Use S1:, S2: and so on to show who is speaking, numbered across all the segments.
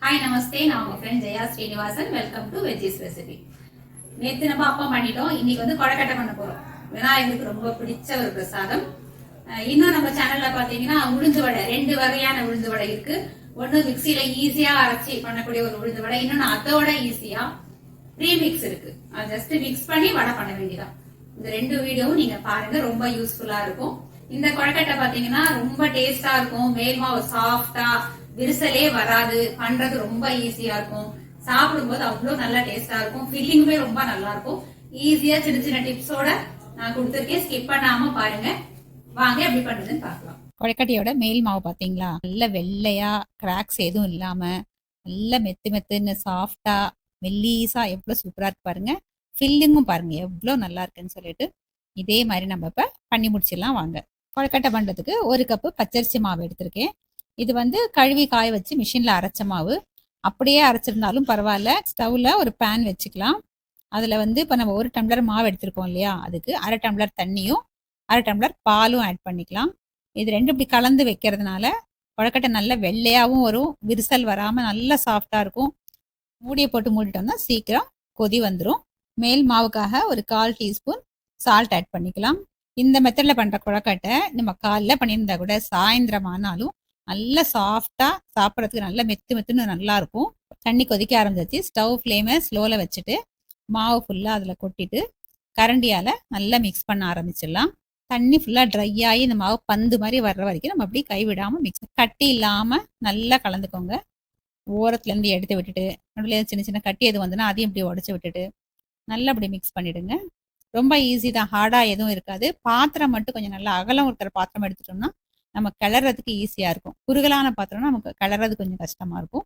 S1: Hi நமஸ்தே, நான் உங்க friend Jaya Srinivasan. Welcome to veggies recipe. நேற்று நம்ம அப்பம் பண்ணிட்டோம். இன்னைக்கு வந்து கொழக்கட்டை பண்ண போறோம். விநாயகருக்கு ரொம்ப பிடிச்ச ஒரு பிரசாதம். இன்னும் நம்ம சேனல்ல பாத்தீங்கன்னா உளுந்து வடை, 2 வகையான உளுந்து வடை இருக்கு. ஒன்னு மிக்சியில ஈஸியா அரைச்சி பண்ணக்கூடிய ஒரு உளுந்து வடை, இன்னொன்னு அதோட ஈஸியா ப்ரீமிக்ஸ் இருக்கு. அது ஜஸ்ட் மிக்ஸ் பண்ணி வடை பண்ண வேண்டியதான். இந்த 2 வீடியோவும் நீங்க பாருங்க, ரொம்ப யூஸ்ஃபுல்லா இருக்கும். இந்த கொழக்கட்டை பாத்தீங்கன்னா ரொம்ப டேஸ்டா இருக்கும். மேல்மா சாஃப்டா, விரிசலே வராது. பண்றது ரொம்ப ஈஸியா இருக்கும். சாப்பிடும்போது அவ்வளவு நல்லா டேஸ்டா இருக்கும். ஃபில்லிங்குமே ரொம்ப நல்லா இருக்கும். ஈஸியா சின்ன சின்ன டிப்ஸோட நான் கொடுத்துருக்கேன். ஸ்கிப் பண்ணாம பாருங்க. வாங்க எப்படி பண்றதுன்னு பார்க்கலாம்.
S2: கொழக்கட்டையோட மேல் மாவு பாத்தீங்களா, நல்ல வெள்ளையா, கிராக்ஸ் எதுவும் இல்லாம நல்ல மெத்துன்னு சாஃப்டா மெல்லீஸா எவ்வளவு சூப்பரா இருக்கு பாருங்க. ஃபில்லிங்கும் பாருங்க எவ்வளவு நல்லா இருக்குன்னு சொல்லிட்டு இதே மாதிரி நம்ம இப்ப பண்ணி முடிச்சிடலாம் வாங்க. கொழக்கட்டை பண்றதுக்கு 1 கப்பு பச்சரிசி மாவு எடுத்திருக்கேன். இது வந்து கழுவி காய வச்சு மிஷின்ல அரைச்ச மாவு. அப்படியே அரைச்சிருந்தாலும் பரவாயில்ல. ஸ்டவ்ல ஒரு பேன் வச்சுக்கலாம். அதுல வந்து இப்ப நம்ம 1 டம்ளர் மாவு எடுத்திருக்கோம் இல்லையா, அதுக்கு 1/2 டம்ளர் தண்ணியும் 1/2 டம்ளர் பாலும் ஆட் பண்ணிக்கலாம். இது 2 இப்படி கலந்து வைக்கிறதுனால கொழக்கட்டை நல்ல வெள்ளையாவும் வரும், விரிசல் வராம நல்லா சாஃப்டா இருக்கும். மூடியை போட்டு மூடிட்டோம்னா சீக்கிரம் கொதி வந்துடும். மேல் மாவுக்காக ஒரு 1/4 டீஸ்பூன் சால்ட் ஆட் பண்ணிக்கலாம். இந்த மெத்தட்ல பண்ற கொழக்கட்டை நம்ம காலைல பண்ணியிருந்தா கூட சாயந்தரம் ஆனாலும் நல்லா சாஃப்டா சாப்பிட்றதுக்கு நல்லா மெத்துன்னு நல்லா இருக்கும். தண்ணி கொதிக்க ஆரம்பிச்சாச்சு. ஸ்டவ் ஃப்ளேமை ஸ்லோல வச்சுட்டு மாவு ஃபுல்லா அதுல கொட்டிட்டு கரண்டியால நல்லா மிக்ஸ் பண்ண ஆரம்பிச்சிடலாம். தண்ணி ஃபுல்லா ட்ரை ஆகி இந்த மாவு பந்து மாதிரி வர்ற வரைக்கும் நம்ம அப்படி கைவிடாம மிக்ஸ், கட்டி இல்லாம நல்லா கலந்துக்கோங்க. ஓரத்துல இருந்து எடுத்து விட்டுட்டு நடுவில் சின்ன சின்ன கட்டி எது வந்துன்னா அதையும் இப்படி உடச்சி விட்டுட்டு நல்லா அப்படி மிக்ஸ் பண்ணிடுங்க. ரொம்ப ஈஸி தான், ஹார்டா எதுவும் இருக்காது. பாத்திரம் மட்டும் கொஞ்சம் நல்லா அகலம் இருக்கிற பாத்திரம் எடுத்துட்டோம்னா நம்ம கிளறதுக்கு ஈஸியா இருக்கும். குறுகலான பாத்திரம்னா நமக்கு கிளறது கொஞ்சம் கஷ்டமா இருக்கும்.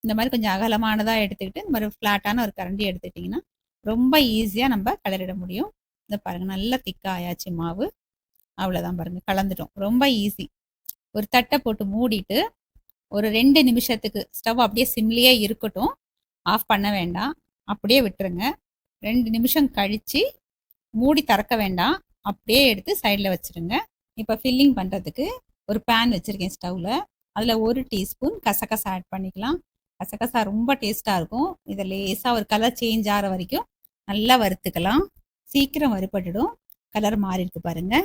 S2: இந்த மாதிரி கொஞ்சம் அகலமானதா எடுத்துக்கிட்டு இந்த மாதிரி ஃபிளாட்டான ஒரு கரண்டி எடுத்துக்கிட்டிங்கன்னா ரொம்ப ஈஸியா நம்ம கிளறிட முடியும். இந்த பாருங்க நல்லா திக்கா ஆயாச்சு மாவு. அவ்வளவுதான் பாருங்க, கலந்துட்டோம். ரொம்ப ஈஸி. ஒரு தட்டை போட்டு மூடிட்டு ஒரு 2 நிமிஷத்துக்கு ஸ்டவ் அப்படியே சிம்லியே இருக்கட்டும், ஆஃப் பண்ண வேண்டாம், அப்படியே விட்டுருங்க. 2 நிமிஷம் கழிச்சு மூடி திறக்க வேண்டாம், அப்படியே எடுத்து சைடில் வச்சிருங்க. இப்போ ஃபில்லிங் பண்ணுறதுக்கு ஒரு பேன் வச்சுருக்கேன் ஸ்டவ்வில். அதில் 1 டீஸ்பூன் கசகசா ஆட் பண்ணிக்கலாம். கசகசா ரொம்ப டேஸ்ட்டாக இருக்கும். இதை லேசாக ஒரு கலர் சேஞ்ச் ஆகிற வரைக்கும் நல்லா வறுத்துக்கலாம். சீக்கிரம் வறுபட்டுடும். கலர் மாறி இருக்கு பாருங்க.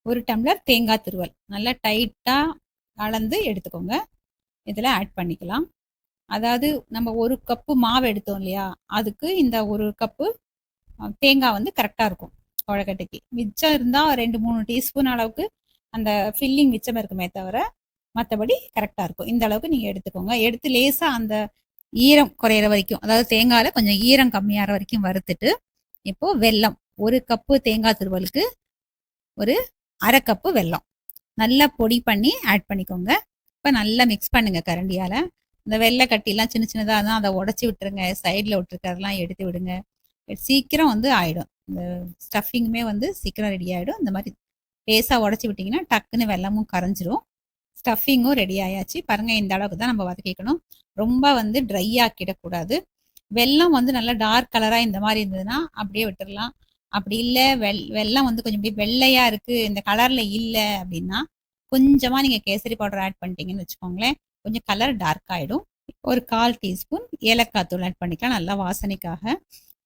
S2: 1 டம்ளர் தேங்காய் துருவல் நல்லா டைட்டாக கலந்து எடுத்துக்கோங்க. இதில் ஆட் பண்ணிக்கலாம். அதாவது நம்ம 1 கப்பு மாவு எடுத்தோம் இல்லையா, அதுக்கு இந்த 1 கப்பு தேங்காய் வந்து கரெக்டாக இருக்கும் கொழக்கட்டைக்கு. மிச்சம் இருந்தால் 2-3 டீஸ்பூன் அளவுக்கு அந்த ஃபில்லிங் மிச்சம் இருக்குமே தவிர மற்றபடி கரெக்டாக இருக்கும். இந்த அளவுக்கு நீங்கள் எடுத்துக்கோங்க. எடுத்து லேசாக அந்த ஈரம் குறையிற வரைக்கும், அதாவது தேங்காயில் கொஞ்சம் ஈரம் கம்மியாகிற வரைக்கும் வறுத்துட்டு இப்போது வெல்லம் 1 கப்பு தேங்காய் துருவலுக்கு ஒரு 1/2 கப்பு வெல்லம் நல்லா பொடி பண்ணி ஆட் பண்ணிக்கோங்க. இப்போ நல்லா மிக்ஸ் பண்ணுங்க கரண்டியால். இந்த வெள்ளை கட்டிலாம் சின்ன சின்னதாக தான், அதை உடச்சி விட்டுருங்க. சைடில் விட்டுருக்கிறதெல்லாம் எடுத்து விடுங்க. சீக்கிரம் வந்து ஆகிடும். இந்த ஸ்டஃபிங்குமே வந்து சீக்கிரம் ரெடி ஆகிடும். இந்த மாதிரி லேசாக உடச்சி விட்டிங்கன்னா டக்குன்னு வெல்லமும் கரைஞ்சிரும். ஸ்டஃபிங்கும் ரெடி ஆயாச்சு பாருங்கள். இந்த அளவுக்கு தான் நம்ம வதக்கிக்கணும். ரொம்ப வந்து ட்ரை ஆக்கிடக்கூடாது. வெல்லம் வந்து நல்லா டார்க் கலராக இந்த மாதிரி இருந்ததுன்னா அப்படியே விட்டுடலாம். அப்படி இல்லை வெல்லம் வந்து கொஞ்சம் இப்படி வெள்ளையாக இருக்குது, இந்த கலரில் இல்லை அப்படின்னா கொஞ்சமாக நீங்கள் கேசரி பவுடர் ஆட் பண்ணிட்டீங்கன்னு வச்சுக்கோங்களேன், கொஞ்சம் கலர் டார்க் ஆகிடும். ஒரு 1/4 டீஸ்பூன் ஏலக்காய் தூள் ஆட் பண்ணிக்கலாம் நல்லா வாசனைக்காக.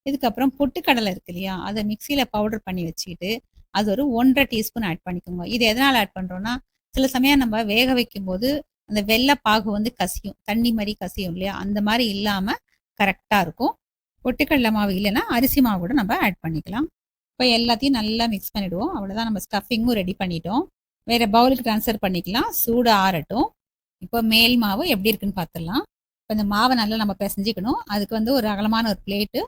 S2: இதுக்கப்புறம் பொட்டுக்கடலை இருக்கு இல்லையா, அதை மிக்சியில் பவுடர் பண்ணி வச்சுக்கிட்டு அது ஒரு 1/2 டீஸ்பூன் ஆட் பண்ணிக்கோங்க. இது எதனால் ஆட் பண்ணுறோன்னா, சில சமயம் நம்ம வேக வைக்கும் போது அந்த வெள்ளைப்பாகு வந்து கசியும், தண்ணி மாதிரி கசியும் இல்லையா, அந்த மாதிரி இல்லாமல் கரெக்டாக இருக்கும். பொட்டுக்கடலை மாவு இல்லைன்னா அரிசி மாவு கூட நம்ம ஆட் பண்ணிக்கலாம். இப்போ எல்லாத்தையும் நல்லா மிக்ஸ் பண்ணிவிடுவோம். அவ்வளோதான், நம்ம ஸ்டஃபிங்கும் ரெடி பண்ணிட்டோம். வேறு பவுலுக்கு ட்ரான்ஸ்ஃபர் பண்ணிக்கலாம். சூடு ஆறட்டும். இப்போ மேல் மாவு எப்படி இருக்குன்னு பார்த்துடலாம். இப்போ இந்த மாவை நல்லா நம்ம பிசைஞ்சிக்கணும். அதுக்கு வந்து ஒரு அகலமான ஒரு பிளேட்டு,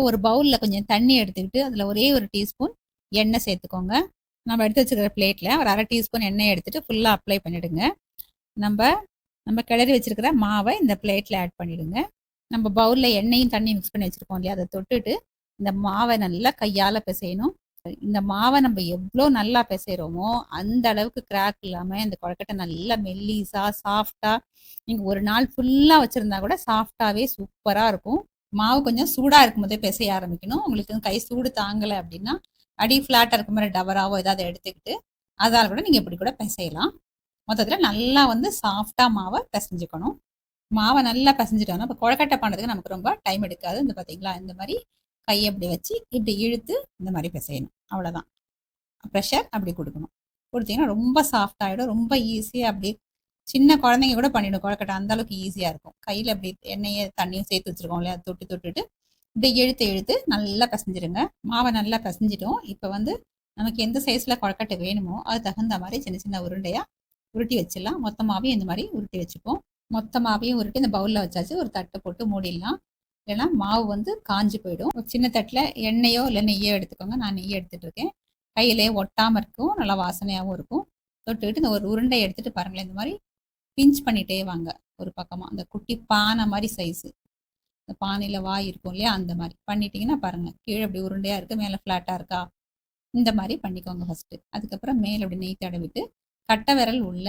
S2: ஒரு பவுலில் கொஞ்சம் தண்ணி எடுத்துக்கிட்டு அதில் ஒரே 1 டீஸ்பூன் எண்ணெய் சேர்த்துக்கோங்க. நம்ம எடுத்து வச்சுக்கிற பிளேட்டில் ஒரு 1/2 டீஸ்பூன் எண்ணெய் எடுத்துகிட்டு ஃபுல்லாக அப்ளை பண்ணிவிடுங்க. நம்ம கிளறி வச்சுருக்கிற மாவை இந்த பிளேட்டில் ஆட் பண்ணிவிடுங்க. நம்ம பவுலில் எண்ணெயும் தண்ணியும் மிக்ஸ் பண்ணி வச்சுருக்கோம் இல்லையா, அதை தொட்டுட்டு இந்த மாவை நல்லா கையால் பிசையணும். இந்த மாவை நம்ம எவ்வளோ நல்லா பிசைகிறோமோ அந்த அளவுக்கு கிராக் இல்லாமல் இந்த கொழக்கட்டை நல்லா மெல்லிஸாக சாஃப்டாக நீங்கள் ஒரு நாள் ஃபுல்லாக வச்சுருந்தா கூட சாஃப்டாகவே சூப்பராக இருக்கும். மாவு கொஞ்சம் சூடாக இருக்கும் போதே பிசைய ஆரம்பிக்கணும். உங்களுக்கு கை சூடு தாங்கலை அப்படின்னா அடி ஃப்ளாட்டாக இருக்க மாதிரி டவராவோ ஏதாவது எடுத்துக்கிட்டு அதால் கூட நீங்கள் இப்படி கூட பிசையலாம். மொத்தத்தில் நல்லா வந்து சாஃப்டாக மாவை பிசைஞ்சுக்கணும். மாவை நல்லா பிசைஞ்சிட்டோம்னா இப்போ கொழக்கட்டை பண்ணுறதுக்கு நமக்கு ரொம்ப டைம் எடுக்காது. இந்த பார்த்தீங்களா, இந்த மாதிரி கையை அப்படி வச்சு இப்படி இழுத்து இந்த மாதிரி பிசையணும். அவ்வளோதான். ப்ரெஷர் அப்படி கொடுக்கணும். கொடுத்தீங்கன்னா ரொம்ப சாஃப்ட் ஆகிடும். ரொம்ப ஈஸியாக அப்படி சின்ன குழந்தைங்க கூட பண்ணிவிடும் கொழக்கட்டை. அந்த அளவுக்கு ஈஸியாக இருக்கும். கையில் அப்படி எண்ணெயை தண்ணியும் சேர்த்து வச்சுருக்கோம் இல்லையா, தொட்டு தொட்டுட்டு இப்படி இழுத்து இழுத்து நல்லா பிசைஞ்சிருங்க. மாவை நல்லா பிசைஞ்சிட்டோம். இப்போ வந்து நமக்கு எந்த சைஸில் கொழக்கட்டை வேணுமோ அது தகுந்த மாதிரி சின்ன சின்ன உருண்டையாக உருட்டி வச்சிடலாம். மொத்தமாகவே இந்த மாதிரி உருட்டி வச்சுப்போம். மொத்தமாகவே உருட்டி இந்த பவுலில் வச்சாச்சு. ஒரு தட்டை போட்டு மூடிடலாம். இல்லைன்னா மாவு வந்து காஞ்சி போயிடும். ஒரு சின்ன தட்டில் எண்ணெயோ இல்லை நெய்யோ எடுத்துக்கோங்க. நான் நெய் எடுத்துகிட்டு இருக்கேன். கையிலே ஒட்டாமல் இருக்கும், நல்லா வாசனையாகவும் இருக்கும். தொட்டுக்கிட்டு இந்த ஒரு உருண்டை எடுத்துகிட்டு பாருங்களேன், இந்த மாதிரி பிஞ்ச் பண்ணிகிட்டே வாங்க. ஒரு பக்கமாக அந்த குட்டி பானை மாதிரி சைஸு, இந்த பானையில் வாய் இருக்கும் இல்லையா, அந்த மாதிரி பண்ணிட்டீங்கன்னா பாருங்கள், கீழே அப்படி உருண்டையாக இருக்குது, மேலே ஃப்ளாட்டாக இருக்கா, இந்த மாதிரி பண்ணிக்கோங்க ஃபஸ்ட்டு. அதுக்கப்புறம் மேலே அப்படி நெய் தடவிட்டு கட்டை விரல் உள்ள,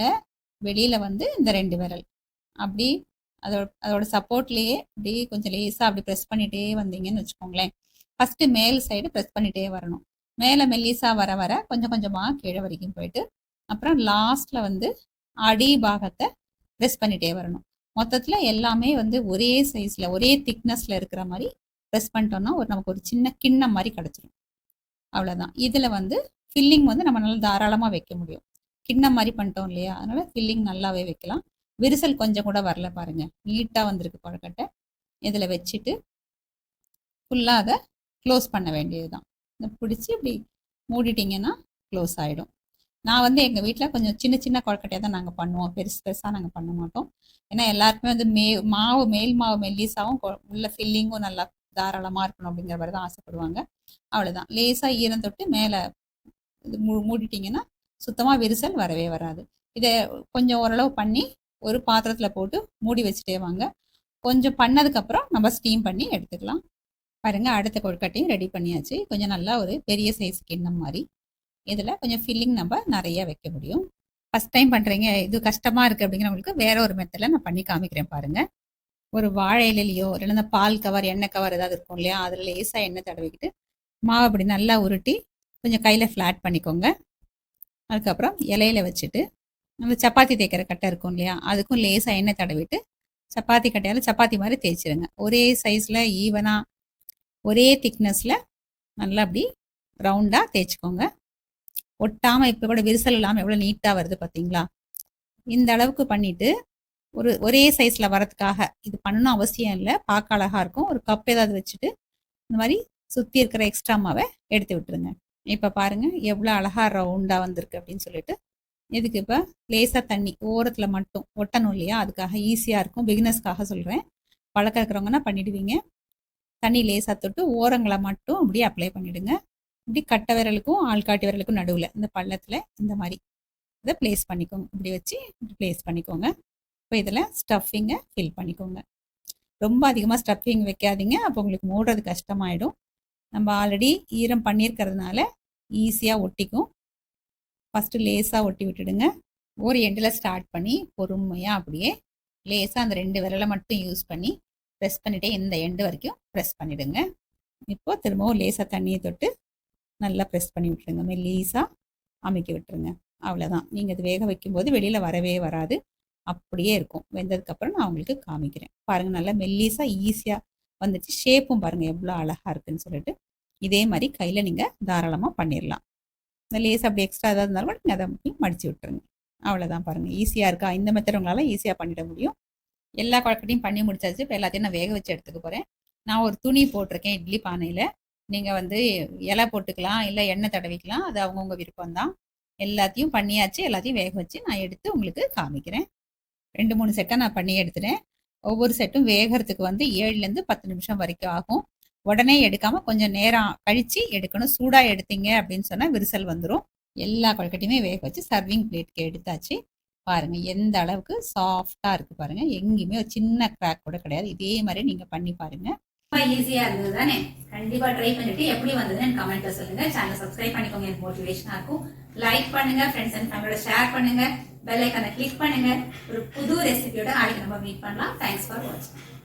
S2: வெளியில் வந்து இந்த 2 விரல் அப்படி அதோட சப்போர்ட்லேயே அப்படி கொஞ்சம் லேசாக அப்படி ப்ரெஸ் பண்ணிகிட்டே வந்தீங்கன்னு வச்சுக்கோங்களேன். ஃபஸ்ட்டு மேல் சைடு ப்ரெஸ் பண்ணிகிட்டே வரணும். மேலே மெல்லிசா வர வர கொஞ்சம் கொஞ்சமாக கீழே வரைக்கும் போயிட்டு அப்புறம் லாஸ்ட்டில் வந்து அடி பாகத்தை ப்ரெஸ் பண்ணிகிட்டே வரணும். மொத்தத்தில் எல்லாமே வந்து ஒரே சைஸில் ஒரே திக்னஸில் இருக்கிற மாதிரி ப்ரெஸ் பண்ணிட்டோம்னா நமக்கு ஒரு சின்ன கிண்ணம் மாதிரி கிடச்சிரும். அவ்வளோதான். இதில் வந்து ஃபில்லிங் வந்து நம்ம நல்லா தாராளமாக வைக்க முடியும். கிண்ணம் மாதிரி பண்ணிட்டோம் இல்லையா, அதனால் ஃபில்லிங் நல்லாவே வைக்கலாம். விரிசல் கொஞ்சம் கூட வரல பாருங்கள், நீட்டாக வந்திருக்கு கொழக்கட்டை. இதில் வச்சுட்டு ஃபுல்லாக அதை க்ளோஸ் பண்ண வேண்டியது தான். இதை பிடிச்சி இப்படி மூடிட்டிங்கன்னா க்ளோஸ் ஆகிடும். நான் வந்து எங்கள் வீட்டில் கொஞ்சம் சின்ன சின்ன கொழக்கட்டையாக தான் நாங்கள் பண்ணுவோம். பெருசு பெருசாக நாங்கள் பண்ண மாட்டோம். ஏன்னா எல்லாருக்குமே வந்து மேல் மாவு மெல்லிசாவும் உள்ள ஃபில்லிங்கும் நல்லா தாராளமாக இருக்கணும் அப்படிங்கிற மாதிரி தான் ஆசைப்படுவாங்க. அவ்வளோதான். லேசாக ஈரம் தொட்டு மேலே இது மூடிட்டிங்கன்னா சுத்தமாக விரிசல் வரவே வராது. இதை கொஞ்சம் ஓரளவு பண்ணி ஒரு பாத்திரத்தில் போட்டு மூடி வச்சுட்டே வாங்க. கொஞ்சம் பண்ணதுக்கப்புறம் நம்ம ஸ்டீம் பண்ணி எடுத்துக்கலாம். பாருங்கள், அடுத்த கொழுக்கட்டையும் ரெடி பண்ணியாச்சு. கொஞ்சம் நல்லா ஒரு பெரிய சைஸ் கிண்ணம் மாதிரி. இதில் கொஞ்சம் ஃபில்லிங் நம்ம நிறைய வைக்க முடியும். ஃபஸ்ட் டைம் பண்ணுறீங்க, இது கஷ்டமாக இருக்குது அப்படிங்கிறவங்களுக்கு வேற ஒரு மெத்தடில் நான் பண்ணி காமிக்கிறேன் பாருங்கள். ஒரு வாழை இலையிலையோ இல்லைன்னா பால் கவர், எண்ணெய் கவர் ஏதாவது இருக்கும் இல்லையா, அதில் லேசாக எண்ணெய் தடவிக்கிட்டு மாவு அப்படி நல்லா உருட்டி கொஞ்சம் கையில் ஃப்ளாட் பண்ணிக்கோங்க. அதுக்கப்புறம் இலையில வச்சுட்டு நம்ம சப்பாத்தி தேய்க்கிற கட்டை இருக்கும் இல்லையா, அதுக்கும் லேசாக எண்ணெய் தடவிட்டு சப்பாத்தி கட்டையால் சப்பாத்தி மாதிரி தேய்ச்சிருங்க. ஒரே சைஸில் ஈவனாக ஒரே திக்னஸில் நல்லா அப்படி ரவுண்டாக தேய்ச்சிக்கோங்க. ஒட்டாமல் இப்போ கூட விரிசல் இல்லாமல் எவ்வளோ நீட்டாக வருது பார்த்தீங்களா. இந்த அளவுக்கு பண்ணிவிட்டு ஒரே சைஸில் வரதுக்காக இது பண்ணணும் அவசியம் இல்லை, பார்க்க அழகாக இருக்கும். ஒரு கப் ஏதாவது வச்சுட்டு இந்த மாதிரி சுற்றி இருக்கிற எக்ஸ்ட்ரா மாவை எடுத்து விட்டுருங்க. இப்போ பாருங்கள் எவ்வளோ அழகாக ரவுண்டாக வந்திருக்கு அப்படின்னு சொல்லிட்டு. இதுக்கு இப்போ லேசாக தண்ணி ஓரத்தில் மட்டும் ஒட்டணும் இல்லையா, அதுக்காக ஈஸியாக இருக்கும். பிகினர்ஸ்க்காக சொல்கிறேன். பழக்கம் இருக்கிறவங்கன்னா பண்ணிடுவீங்க. தண்ணி லேசாக தொட்டு ஓரங்களை மட்டும் அப்படியே அப்ளை பண்ணிவிடுங்க. இப்படி கட்டை விரலுக்கும் ஆள்காட்டி விரலுக்கும் நடுவில் இந்த பள்ளத்தில் இந்த மாதிரி இதை ப்ளேஸ் பண்ணிக்கோங்க. இப்படி வச்சு ப்ளேஸ் பண்ணிக்கோங்க. இப்போ இதில் ஸ்டஃபிங்கை ஃபில் பண்ணிக்கோங்க. ரொம்ப அதிகமாக ஸ்டஃபிங் வைக்காதீங்க, அப்போ உங்களுக்கு மூடுறது கஷ்டமாயிடும். நம்ம ஆல்ரெடி ஈரம் பண்ணியிருக்கிறதுனால ஈஸியாக ஒட்டிக்கும். ஃபஸ்ட்டு லேசாக ஒட்டி விட்டுடுங்க. ஒரு எண்டில் ஸ்டார்ட் பண்ணி பொறுமையாக அப்படியே லேசாக அந்த 2 விரலை மட்டும் யூஸ் பண்ணி ப்ரெஸ் பண்ணிவிட்டு இந்த எண்டு வரைக்கும் ப்ரெஸ் பண்ணிவிடுங்க. இப்போது திரும்பவும் லேசாக தண்ணியை தொட்டு நல்லா ப்ரெஸ் பண்ணி விட்டுருங்க. மெல்லீஸாக அமுக்கி விட்டுருங்க. அவ்வளோதான். நீங்கள் இது வேக வைக்கும்போது வெளியில் வரவே வராது, அப்படியே இருக்கும். வெந்ததுக்கப்புறம் நான் உங்களுக்கு காமிக்கிறேன் பாருங்கள். நல்லா மெல்லீஸாக ஈஸியாக வந்துச்சு. ஷேப்பும் பாருங்கள் எவ்வளோ அழகாக இருக்குதுன்னு சொல்லிட்டு. இதே மாதிரி கையில் நீங்கள் தாராளமாக பண்ணிடலாம். இந்த லேஸ் அப்படி எக்ஸ்ட்ரா ஏதாவது இருந்தாலும் கூட நீங்கள் அதை மடித்து விட்டுருங்க. அவ்வளோதான். பாருங்கள் ஈஸியாக இருக்கா. இந்த மெத்தட் உங்களால் ஈஸியாக பண்ணிட முடியும். எல்லா கொழக்கட்டையும் பண்ணி முடிச்சாச்சு. இப்போ எல்லாத்தையும் நான் வேக வச்சு எடுத்துக்க போகிறேன். நான் ஒரு துணி போட்டிருக்கேன் இட்லி பானையில். நீங்கள் வந்து இலை போட்டுக்கலாம், இல்லை எண்ணெய் தடவிக்கலாம், அது அவங்கவுங்க விருப்பம்தான். எல்லாத்தையும் பண்ணியாச்சு. எல்லாத்தையும் வேக வச்சு நான் எடுத்து உங்களுக்கு காமிக்கிறேன். 2-3 செட்டாக நான் பண்ணி எடுத்துட்டேன். ஒவ்வொரு செட்டும் வேகிறதுக்கு வந்து 7லேருந்து 10 நிமிஷம் வரைக்கும் ஆகும். உடனே எடுக்காமல் கொஞ்சம் நேரம் கழித்து எடுக்கணும். சூடாக எடுத்தீங்க அப்படின்னு சொன்னால் விரிசல் வந்துடும். எல்லா கொழுக்கட்டையுமே வேக வச்சு சர்விங் பிளேட்டுக்கு எடுத்தாச்சு. பாருங்கள் எந்த அளவுக்கு சாஃப்டாக இருக்குது பாருங்கள். எங்கேயுமே ஒரு சின்ன கிராக் கூட கிடையாது. இதே மாதிரி நீங்கள் பண்ணி பாருங்கள்.
S1: ஈஸியா இருந்தது தானே. கண்டிப்பா ட்ரை பண்ணிட்டு எப்படி வந்ததுன்னு கமெண்ட்ல சொல்லுங்க. சேனல் சப்ஸ்கிரைப் பண்ணிக்கோங்க, எனக்கு மோட்டிவேஷனா இருக்கும். லைக் பண்ணுங்க, ஃப்ரெண்ட்ஸ் அண்ட் ஃபேமிலியோட ஷேர் பண்ணுங்க, பெல் ஐகானை கிளிக் பண்ணுங்க. ஒரு புது ரெசிபியோட நாளைக்கு நம்ம மீட் பண்ணலாம். தேங்க்ஸ் ஃபார் வாட்சிங்.